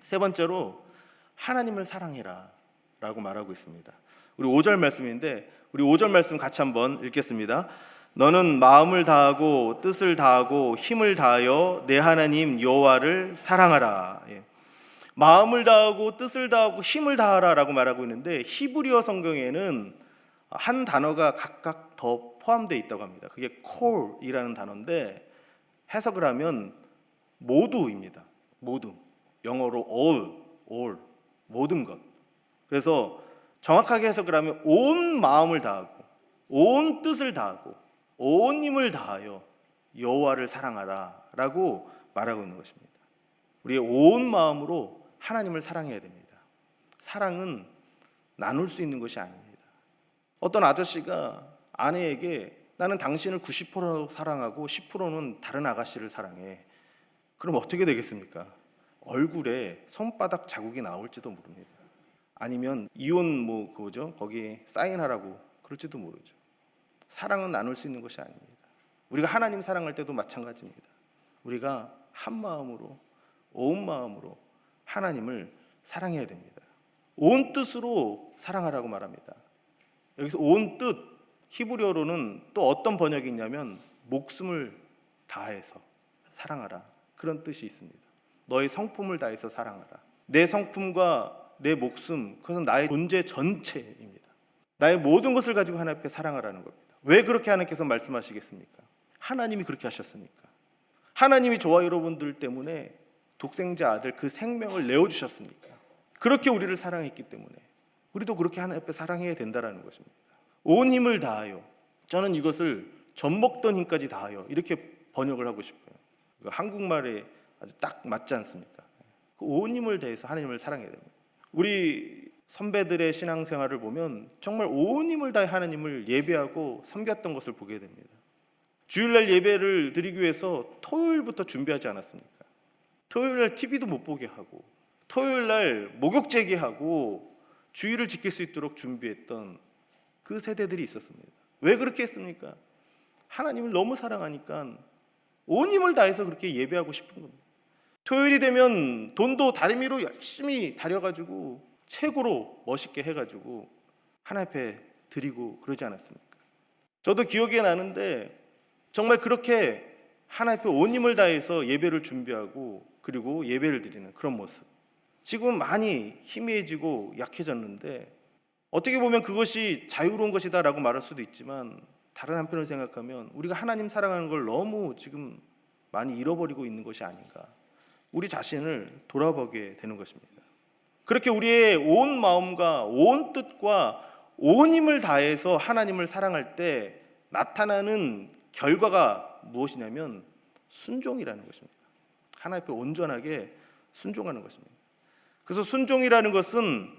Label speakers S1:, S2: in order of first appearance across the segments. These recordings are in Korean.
S1: 세 번째로 하나님을 사랑해라 라고 말하고 있습니다. 우리 5절 말씀인데 우리 5절 말씀 같이 한번 읽겠습니다. 너는 마음을 다하고 뜻을 다하고 힘을 다하여 내 하나님 여호와를 사랑하라. 마음을 다하고 뜻을 다하고 힘을 다하라 라고 말하고 있는데 히브리어 성경에는 한 단어가 각각 더 포함되어 있다고 합니다. 그게 core이라는 단어인데 해석을 하면 모두입니다. 모두. 영어로 all, 모든 것. 그래서 정확하게 해석을 하면 온 마음을 다하고 온 뜻을 다하고 온 힘을 다하여 여호와를 사랑하라 라고 말하고 있는 것입니다. 우리의 온 마음으로 하나님을 사랑해야 됩니다. 사랑은 나눌 수 있는 것이 아닙니다. 어떤 아저씨가 아내에게 나는 당신을 90% 사랑하고 10%는 다른 아가씨를 사랑해. 그럼 어떻게 되겠습니까? 얼굴에 손바닥 자국이 나올지도 모릅니다. 아니면 이혼 그거죠? 거기 사인하라고 그럴지도 모르죠. 사랑은 나눌 수 있는 것이 아닙니다. 우리가 하나님 사랑할 때도 마찬가지입니다. 우리가 한 마음으로 온 마음으로 하나님을 사랑해야 됩니다. 온 뜻으로 사랑하라고 말합니다. 여기서 온 뜻, 히브리어로는 또 어떤 번역이 있냐면 목숨을 다해서 사랑하라 그런 뜻이 있습니다. 너의 성품을 다해서 사랑하라. 내 성품과 내 목숨, 그것은 나의 존재 전체입니다. 나의 모든 것을 가지고 하나님 앞에 사랑하라는 겁니다. 왜 그렇게 하나님께서 말씀하시겠습니까? 하나님이 그렇게 하셨으니까. 하나님이 저와 여러분들 때문에 독생자 아들 그 생명을 내어주셨으니까. 그렇게 우리를 사랑했기 때문에 우리도 그렇게 하나님 앞에 사랑해야 된다는 것입니다. 온 힘을 다하여, 저는 이것을 젖먹던 힘까지 다하여 이렇게 번역을 하고 싶어요. 한국말에 아주 딱 맞지 않습니까? 온 힘을 다해서 하나님을 사랑해야 됩니다. 우리 선배들의 신앙생활을 보면 정말 온 힘을 다해 하나님을 예배하고 섬겼던 것을 보게 됩니다. 주일날 예배를 드리기 위해서 토요일부터 준비하지 않았습니까? 토요일날 TV도 못 보게 하고 토요일날 목욕 제기하고 주일을 지킬 수 있도록 준비했던 그 세대들이 있었습니다. 왜 그렇게 했습니까? 하나님을 너무 사랑하니까 온 힘을 다해서 그렇게 예배하고 싶은 겁니다. 토요일이 되면 돈도 다리미로 열심히 다려가지고 최고로 멋있게 해가지고 하나님 앞에 드리고 그러지 않았습니까? 저도 기억이 나는데 정말 그렇게 하나님 앞에 온 힘을 다해서 예배를 준비하고 그리고 예배를 드리는 그런 모습. 지금은 많이 희미해지고 약해졌는데 어떻게 보면 그것이 자유로운 것이다라고 말할 수도 있지만 다른 한편으로 생각하면 우리가 하나님 사랑하는 걸 너무 지금 많이 잃어버리고 있는 것이 아닌가. 우리 자신을 돌아보게 되는 것입니다. 그렇게 우리의 온 마음과 온 뜻과 온 힘을 다해서 하나님을 사랑할 때 나타나는 결과가 무엇이냐면 순종이라는 것입니다. 하나님 앞에 온전하게 순종하는 것입니다. 그래서 순종이라는 것은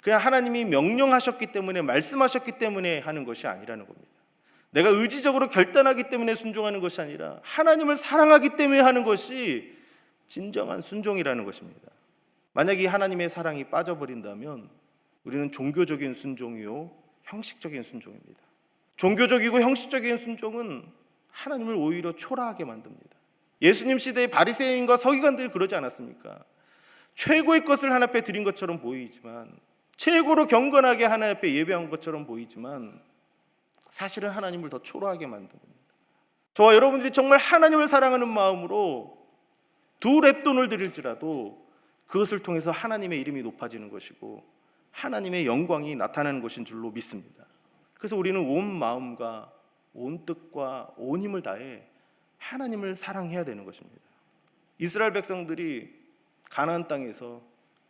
S1: 그냥 하나님이 명령하셨기 때문에 말씀하셨기 때문에 하는 것이 아니라는 겁니다. 내가 의지적으로 결단하기 때문에 순종하는 것이 아니라 하나님을 사랑하기 때문에 하는 것이 진정한 순종이라는 것입니다. 만약에 하나님의 사랑이 빠져버린다면 우리는 종교적인 순종이요 형식적인 순종입니다. 종교적이고 형식적인 순종은 하나님을 오히려 초라하게 만듭니다. 예수님 시대의 바리새인과 서기관들이 그러지 않았습니까? 최고의 것을 하나님 앞에 드린 것처럼 보이지만, 최고로 경건하게 하나님 앞에 예배한 것처럼 보이지만 사실은 하나님을 더 초라하게 만듭니다. 저와 여러분들이 정말 하나님을 사랑하는 마음으로 두 랩돈을 드릴지라도 그것을 통해서 하나님의 이름이 높아지는 것이고 하나님의 영광이 나타나는 것인 줄로 믿습니다. 그래서 우리는 온 마음과 온 뜻과 온 힘을 다해 하나님을 사랑해야 되는 것입니다. 이스라엘 백성들이 가나안 땅에서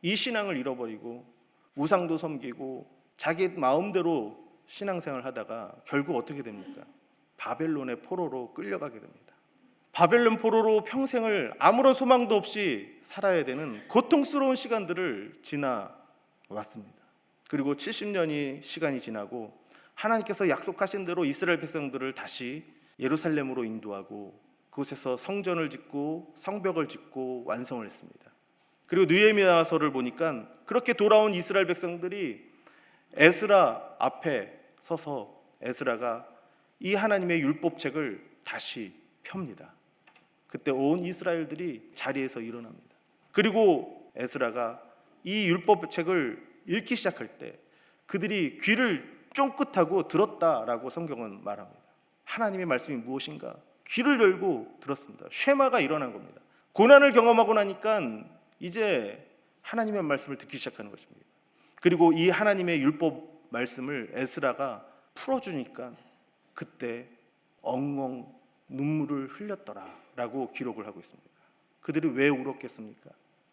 S1: 이 신앙을 잃어버리고 우상도 섬기고 자기 마음대로 신앙생활을 하다가 결국 어떻게 됩니까? 바벨론의 포로로 끌려가게 됩니다. 바벨론 포로로 평생을 아무런 소망도 없이 살아야 되는 고통스러운 시간들을 지나왔습니다. 그리고 70년이 시간이 지나고 하나님께서 약속하신 대로 이스라엘 백성들을 다시 예루살렘으로 인도하고 그곳에서 성전을 짓고 성벽을 짓고 완성을 했습니다. 그리고 느헤미야서를 보니까 그렇게 돌아온 이스라엘 백성들이 에스라 앞에 서서 에스라가 이 하나님의 율법책을 다시 펴니다. 그때 온 이스라엘들이 자리에서 일어납니다. 그리고 에스라가 이 율법책을 읽기 시작할 때 그들이 귀를 쫑긋하고 들었다라고 성경은 말합니다. 하나님의 말씀이 무엇인가? 귀를 열고 들었습니다. 쉐마가 일어난 겁니다. 고난을 경험하고 나니까 이제 하나님의 말씀을 듣기 시작하는 것입니다. 그리고 이 하나님의 율법 말씀을 에스라가 풀어주니까 그때 엉엉 눈물을 흘렸더라라고 기록을 하고 있습니다. 그들이 왜 울었겠습니까?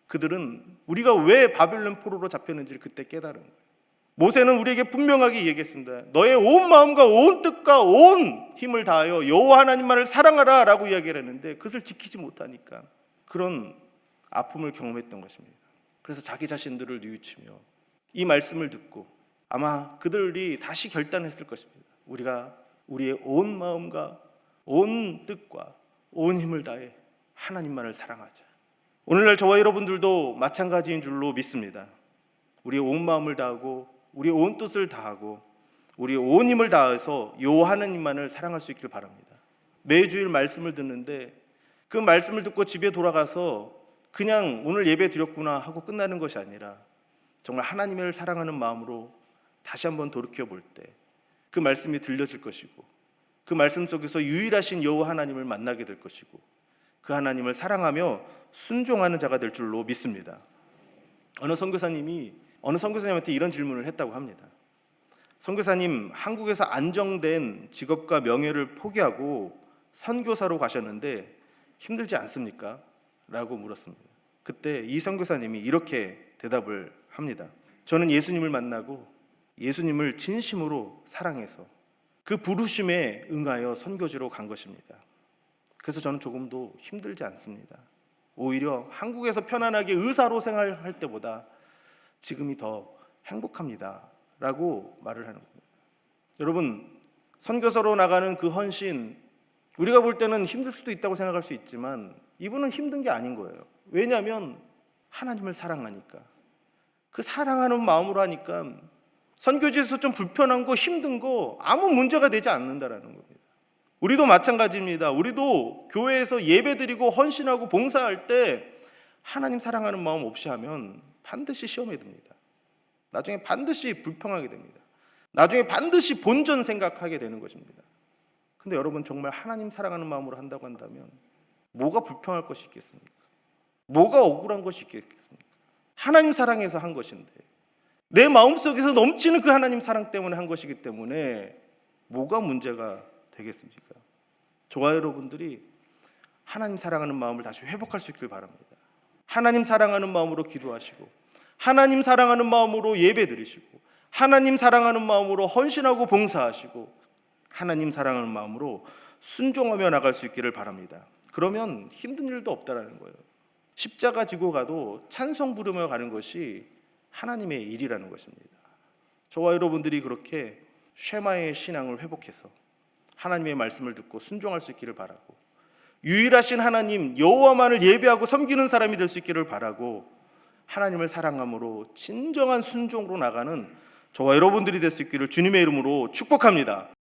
S1: 그들은 우리가 왜 바벨론 포로로 잡혔는지를 그때 깨달은 거예요. 모세는 우리에게 분명하게 얘기했습니다. 너의 온 마음과 온 뜻과 온 힘을 다하여 여호와 하나님만을 사랑하라 라고 이야기를 했는데 그것을 지키지 못하니까 그런 아픔을 경험했던 것입니다. 그래서 자기 자신들을 뉘우치며 이 말씀을 듣고 아마 그들이 다시 결단했을 것입니다. 우리가 우리의 온 마음과 온 뜻과 온 힘을 다해 하나님만을 사랑하자. 오늘날 저와 여러분들도 마찬가지인 줄로 믿습니다. 우리의 온 마음을 다하고 우리의 온 뜻을 다하고 우리의 온 힘을 다해서 여호와 하나님만을 사랑할 수 있길 바랍니다. 매주일 말씀을 듣는데 그 말씀을 듣고 집에 돌아가서 그냥 오늘 예배 드렸구나 하고 끝나는 것이 아니라 정말 하나님을 사랑하는 마음으로 다시 한번 돌이켜 볼 때 그 말씀이 들려질 것이고 그 말씀 속에서 유일하신 여호와 하나님을 만나게 될 것이고 그 하나님을 사랑하며 순종하는 자가 될 줄로 믿습니다. 어느 선교사님한테 이런 질문을 했다고 합니다. 선교사님, 한국에서 안정된 직업과 명예를 포기하고 선교사로 가셨는데 힘들지 않습니까? 라고 물었습니다. 그때 이 선교사님이 이렇게 대답을 합니다. 저는 예수님을 만나고 예수님을 진심으로 사랑해서 그 부르심에 응하여 선교지로 간 것입니다. 그래서 저는 조금도 힘들지 않습니다. 오히려 한국에서 편안하게 의사로 생활할 때보다 지금이 더 행복합니다 라고 말을 하는 겁니다. 여러분, 선교사로 나가는 그 헌신, 우리가 볼 때는 힘들 수도 있다고 생각할 수 있지만 이분은 힘든 게 아닌 거예요. 왜냐하면 하나님을 사랑하니까, 그 사랑하는 마음으로 하니까 선교지에서 좀 불편한 거 힘든 거 아무 문제가 되지 않는다라는 겁니다. 우리도 마찬가지입니다. 우리도 교회에서 예배드리고 헌신하고 봉사할 때 하나님 사랑하는 마음 없이 하면 반드시 시험에 듭니다. 나중에 반드시 불평하게 됩니다. 나중에 반드시 본전 생각하게 되는 것입니다. 근데 여러분, 정말 하나님 사랑하는 마음으로 한다고 한다면 뭐가 불평할 것이 있겠습니까? 뭐가 억울한 것이 있겠습니까? 하나님 사랑해서 한 것인데, 내 마음속에서 넘치는 그 하나님 사랑 때문에 한 것이기 때문에 뭐가 문제가 되겠습니까? 저와 여러분들이 하나님 사랑하는 마음을 다시 회복할 수 있길 바랍니다. 하나님 사랑하는 마음으로 기도하시고, 하나님 사랑하는 마음으로 예배드리시고, 하나님 사랑하는 마음으로 헌신하고 봉사하시고, 하나님 사랑하는 마음으로 순종하며 나갈 수 있기를 바랍니다. 그러면 힘든 일도 없다라는 거예요. 십자가 지고 가도 찬송 부르며 가는 것이 하나님의 일이라는 것입니다. 저와 여러분들이 그렇게 쉐마의 신앙을 회복해서 하나님의 말씀을 듣고 순종할 수 있기를 바라고, 유일하신 하나님 여호와만을 예배하고 섬기는 사람이 될 수 있기를 바라고, 하나님을 사랑함으로 진정한 순종으로 나가는 저와 여러분들이 될 수 있기를 주님의 이름으로 축복합니다.